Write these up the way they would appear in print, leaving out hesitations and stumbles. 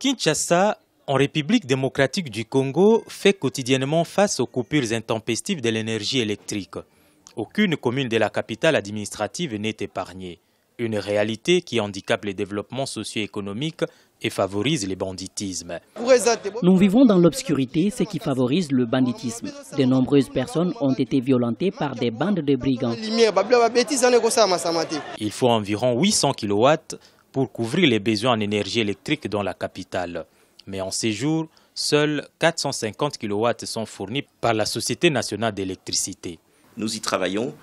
Kinshasa, en République démocratique du Congo, fait quotidiennement face aux coupures intempestives de l'énergie électrique. Aucune commune de la capitale administrative n'est épargnée. Une réalité qui handicape le développement socio-économique et favorise le banditisme. Nous vivons dans l'obscurité, ce qui favorise le banditisme. De nombreuses personnes ont été violentées par des bandes de brigands. Il faut environ 800 kW pour couvrir les besoins en énergie électrique dans la capitale. Mais en ces jours, seuls 450 kW sont fournis par la Société nationale d'électricité. Nous y travaillons.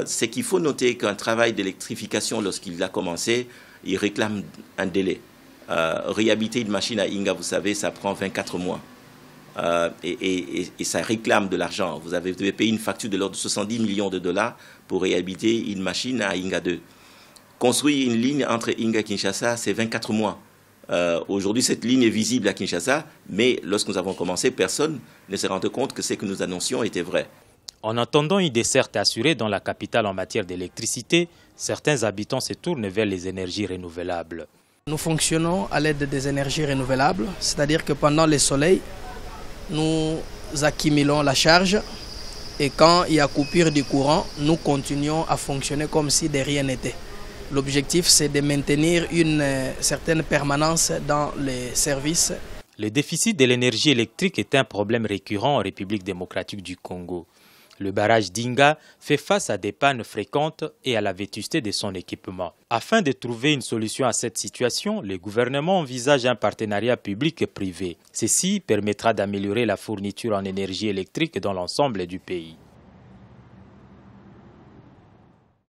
C'est qu'il faut noter qu'un travail d'électrification, lorsqu'il a commencé, il réclame un délai. Réhabiliter une machine à Inga, vous savez, ça prend 24 mois. Et ça réclame de l'argent. Vous devez payer une facture de l'ordre de 70 millions de dollars pour réhabiliter une machine à Inga 2. Construire une ligne entre Inga et Kinshasa, c'est 24 mois. Aujourd'hui, cette ligne est visible à Kinshasa, mais lorsque nous avons commencé, personne ne s'est rendu compte que ce que nous annoncions était vrai. En attendant une desserte assurée dans la capitale en matière d'électricité, certains habitants se tournent vers les énergies renouvelables. Nous fonctionnons à l'aide des énergies renouvelables, c'est-à-dire que pendant le soleil, nous accumulons la charge et quand il y a coupure du courant, nous continuons à fonctionner comme si de rien n'était. L'objectif, c'est de maintenir une certaine permanence dans les services. Le déficit de l'énergie électrique est un problème récurrent en République démocratique du Congo. Le barrage d'Inga fait face à des pannes fréquentes et à la vétusté de son équipement. Afin de trouver une solution à cette situation, le gouvernement envisage un partenariat public et privé. Ceci permettra d'améliorer la fourniture en énergie électrique dans l'ensemble du pays.